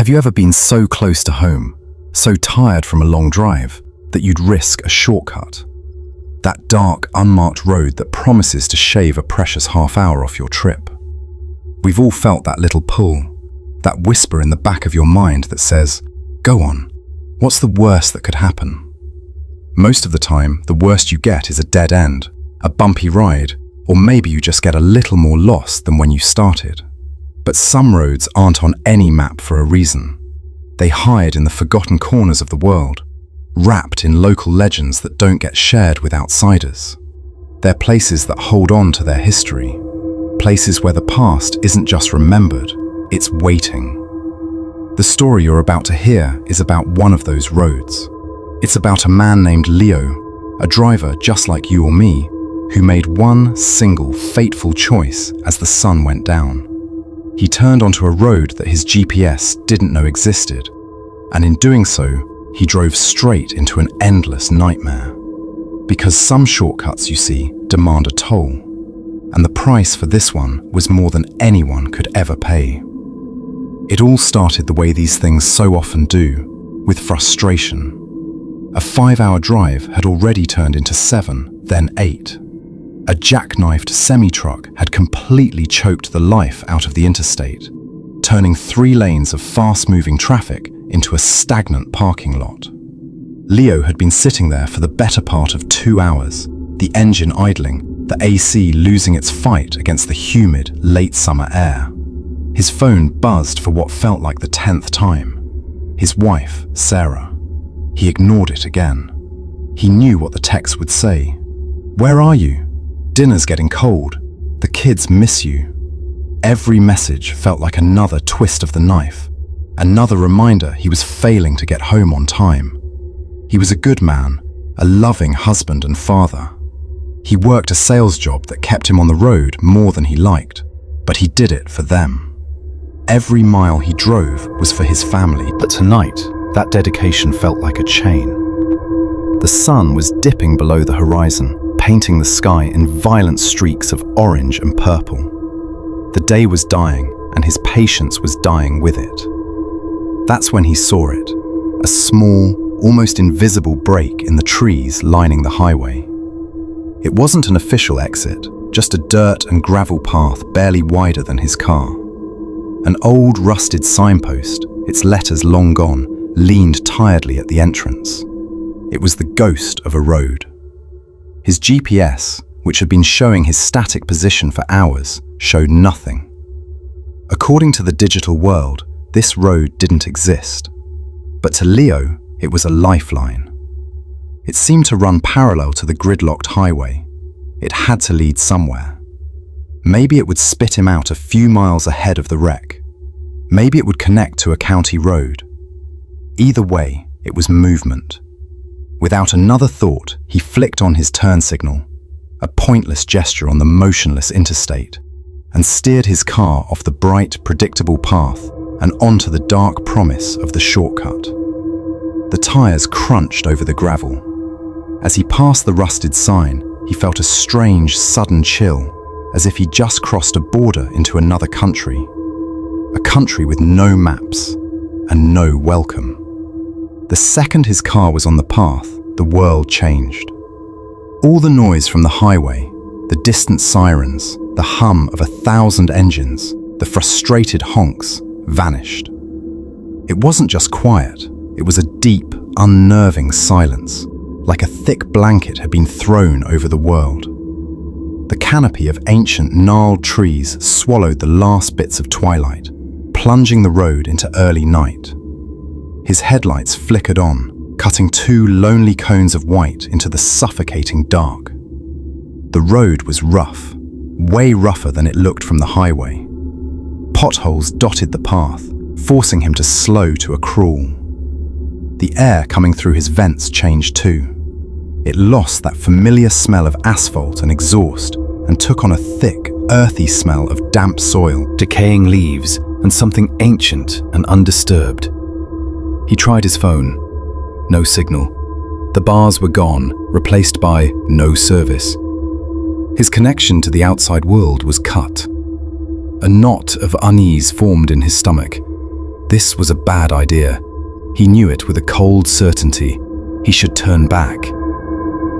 Have you ever been so close to home, so tired from a long drive, that you'd risk a shortcut? That dark, unmarked road that promises to shave a precious half hour off your trip. We've all felt that little pull, that whisper in the back of your mind that says, "Go on, what's the worst that could happen?" Most of the time, the worst you get is a dead end, a bumpy ride, or maybe you just get a little more lost than when you started. But some roads aren't on any map for a reason. They hide in the forgotten corners of the world, wrapped in local legends that don't get shared with outsiders. They're places that hold on to their history, places where the past isn't just remembered, it's waiting. The story you're about to hear is about one of those roads. It's about a man named Leo, a driver just like you or me, who made one single fateful choice as the sun went down. He turned onto a road that his GPS didn't know existed, and in doing so, he drove straight into an endless nightmare. Because some shortcuts, you see, demand a toll, and the price for this one was more than anyone could ever pay. It all started the way these things so often do, with frustration. A 5-hour drive had already turned into 7, then 8. A jackknifed semi-truck had completely choked the life out of the interstate, turning 3 lanes of fast-moving traffic into a stagnant parking lot. Leo had been sitting there for the better part of 2 hours, the engine idling, the AC losing its fight against the humid, late summer air. His phone buzzed for what felt like the 10th time. His wife, Sarah. He ignored it again. He knew what the text would say. "Where are you? Dinner's getting cold. The kids miss you." Every message felt like another twist of the knife, another reminder he was failing to get home on time. He was a good man, a loving husband and father. He worked a sales job that kept him on the road more than he liked, but he did it for them. Every mile he drove was for his family, but tonight, that dedication felt like a chain. The sun was dipping below the horizon, painting the sky in violent streaks of orange and purple. The day was dying, and his patience was dying with it. That's when he saw it, a small, almost invisible break in the trees lining the highway. It wasn't an official exit, just a dirt and gravel path barely wider than his car. An old, rusted signpost, its letters long gone, leaned tiredly at the entrance. It was the ghost of a road. His GPS, which had been showing his static position for hours, showed nothing. According to the digital world, this road didn't exist. But to Leo, it was a lifeline. It seemed to run parallel to the gridlocked highway. It had to lead somewhere. Maybe it would spit him out a few miles ahead of the wreck. Maybe it would connect to a county road. Either way, it was movement. Without another thought, he flicked on his turn signal, a pointless gesture on the motionless interstate, and steered his car off the bright, predictable path and onto the dark promise of the shortcut. The tires crunched over the gravel. As he passed the rusted sign, he felt a strange, sudden chill, as if he'd just crossed a border into another country. A country with no maps and no welcome. The second his car was on the path, the world changed. All the noise from the highway, the distant sirens, the hum of 1,000 engines, the frustrated honks, vanished. It wasn't just quiet, it was a deep, unnerving silence, like a thick blanket had been thrown over the world. The canopy of ancient, gnarled trees swallowed the last bits of twilight, plunging the road into early night. His headlights flickered on, cutting 2 lonely cones of white into the suffocating dark. The road was rough, way rougher than it looked from the highway. Potholes dotted the path, forcing him to slow to a crawl. The air coming through his vents changed too. It lost that familiar smell of asphalt and exhaust and took on a thick, earthy smell of damp soil, decaying leaves, and something ancient and undisturbed. He tried his phone. No signal. The bars were gone, replaced by no service. His connection to the outside world was cut. A knot of unease formed in his stomach. This was a bad idea. He knew it with a cold certainty. He should turn back.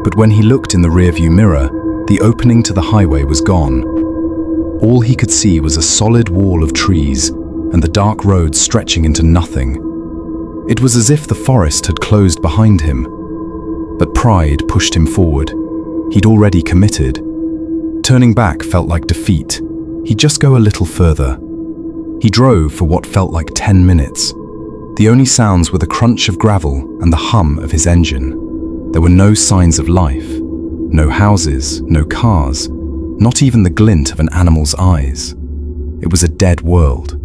But when he looked in the rearview mirror, the opening to the highway was gone. All he could see was a solid wall of trees and the dark road stretching into nothing. It was as if the forest had closed behind him. But pride pushed him forward. He'd already committed. Turning back felt like defeat. He'd just go a little further. He drove for what felt like 10 minutes. The only sounds were the crunch of gravel and the hum of his engine. There were no signs of life. No houses, no cars, not even the glint of an animal's eyes. It was a dead world.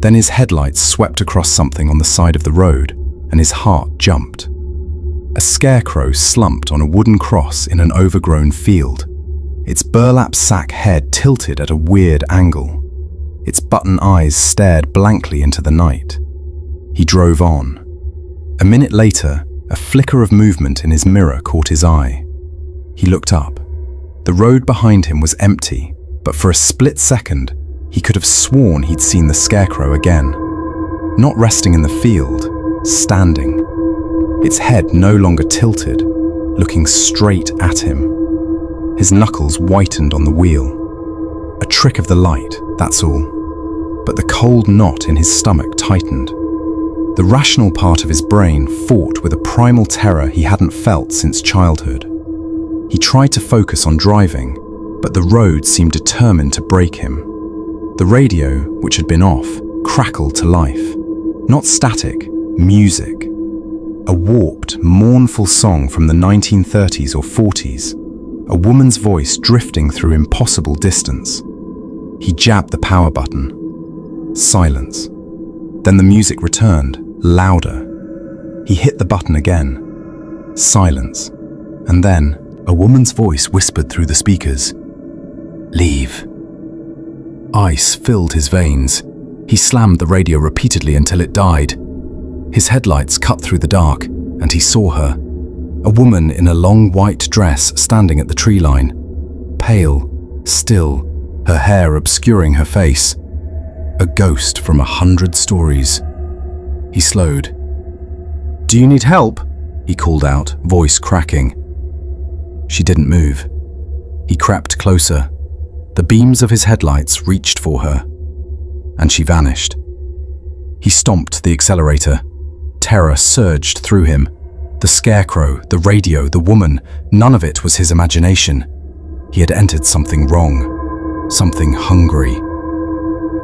Then his headlights swept across something on the side of the road, and his heart jumped. A scarecrow slumped on a wooden cross in an overgrown field. Its burlap sack head tilted at a weird angle. Its button eyes stared blankly into the night. He drove on. A minute later, a flicker of movement in his mirror caught his eye. He looked up. The road behind him was empty, but for a split second, he could have sworn he'd seen the scarecrow again. Not resting in the field, standing. Its head no longer tilted, looking straight at him. His knuckles whitened on the wheel. A trick of the light, that's all. But the cold knot in his stomach tightened. The rational part of his brain fought with a primal terror he hadn't felt since childhood. He tried to focus on driving, but the road seemed determined to break him. The radio, which had been off, crackled to life. Not static, music. A warped, mournful song from the 1930s or 40s. A woman's voice drifting through impossible distance. He jabbed the power button. Silence. Then the music returned, louder. He hit the button again. Silence. And then a woman's voice whispered through the speakers. "Leave." Ice filled his veins. He slammed the radio repeatedly until it died. His headlights cut through the dark, and he saw her. A woman in a long white dress standing at the tree line. Pale, still, her hair obscuring her face. A ghost from 100 stories. He slowed. "Do you need help?" he called out, voice cracking. She didn't move. He crept closer. The beams of his headlights reached for her, and she vanished. He stomped the accelerator. Terror surged through him. The scarecrow, the radio, the woman, none of it was his imagination. He had entered something wrong, something hungry.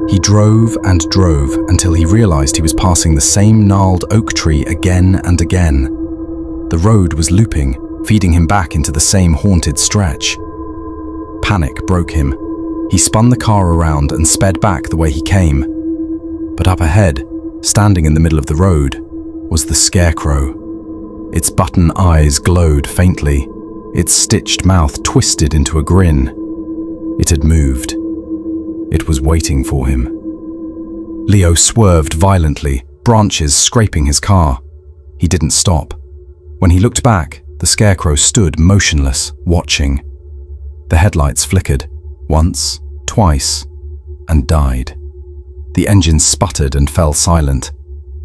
He drove and drove until he realized he was passing the same gnarled oak tree again and again. The road was looping, feeding him back into the same haunted stretch. Panic broke him. He spun the car around and sped back the way he came. But up ahead, standing in the middle of the road, was the scarecrow. Its button eyes glowed faintly. Its stitched mouth twisted into a grin. It had moved. It was waiting for him. Leo swerved violently, branches scraping his car. He didn't stop. When he looked back, the scarecrow stood motionless, watching. The headlights flickered, once, twice, and died. The engine sputtered and fell silent.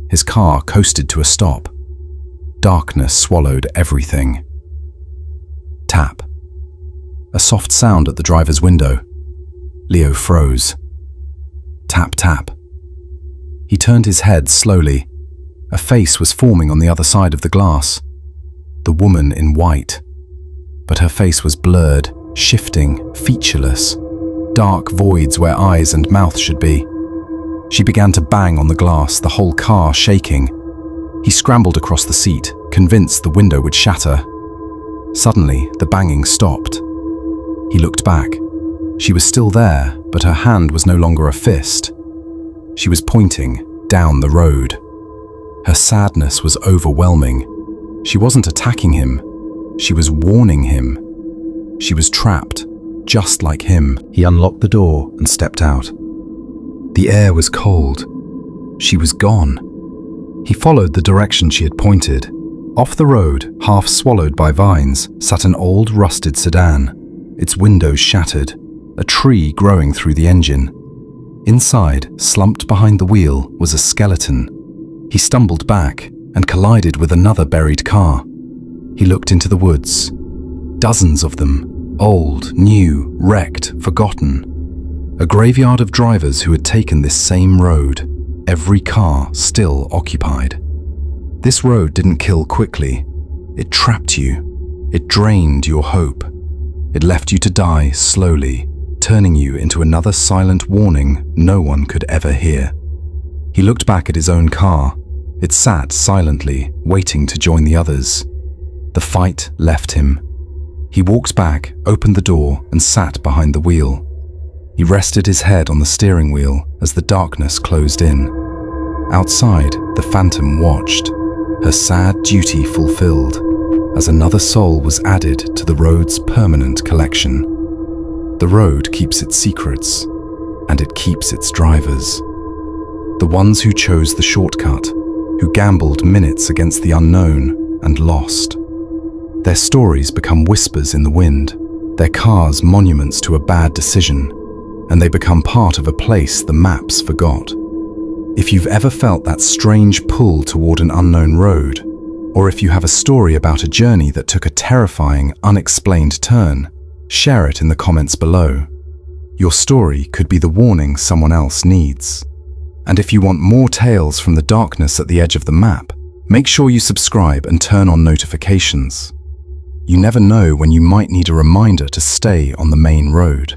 His car coasted to a stop. Darkness swallowed everything. Tap. A soft sound at the driver's window. Leo froze. Tap, tap. He turned his head slowly. A face was forming on the other side of the glass. The woman in white. But her face was blurred, shifting, featureless. Dark voids where eyes and mouth should be. She began to bang on the glass, the whole car shaking. He scrambled across the seat, convinced the window would shatter. Suddenly, the banging stopped. He looked back. She was still there, but her hand was no longer a fist. She was pointing down the road. Her sadness was overwhelming. She wasn't attacking him. She was warning him. She was trapped, just like him. He unlocked the door and stepped out. The air was cold. She was gone. He followed the direction she had pointed. Off the road, half swallowed by vines, sat an old rusted sedan, its windows shattered, a tree growing through the engine. Inside, slumped behind the wheel, was a skeleton. He stumbled back and collided with another buried car. He looked into the woods. Dozens of them, old, new, wrecked, forgotten. A graveyard of drivers who had taken this same road, every car still occupied. This road didn't kill quickly. It trapped you. It drained your hope. It left you to die slowly, turning you into another silent warning no one could ever hear. He looked back at his own car. It sat silently, waiting to join the others. The fight left him. He walked back, opened the door, and sat behind the wheel. He rested his head on the steering wheel as the darkness closed in. Outside, the phantom watched, her sad duty fulfilled, as another soul was added to the road's permanent collection. The road keeps its secrets, and it keeps its drivers. The ones who chose the shortcut, who gambled minutes against the unknown and lost. Their stories become whispers in the wind, their cars monuments to a bad decision, and they become part of a place the maps forgot. If you've ever felt that strange pull toward an unknown road, or if you have a story about a journey that took a terrifying, unexplained turn, share it in the comments below. Your story could be the warning someone else needs. And if you want more tales from the darkness at the edge of the map, make sure you subscribe and turn on notifications. You never know when you might need a reminder to stay on the main road.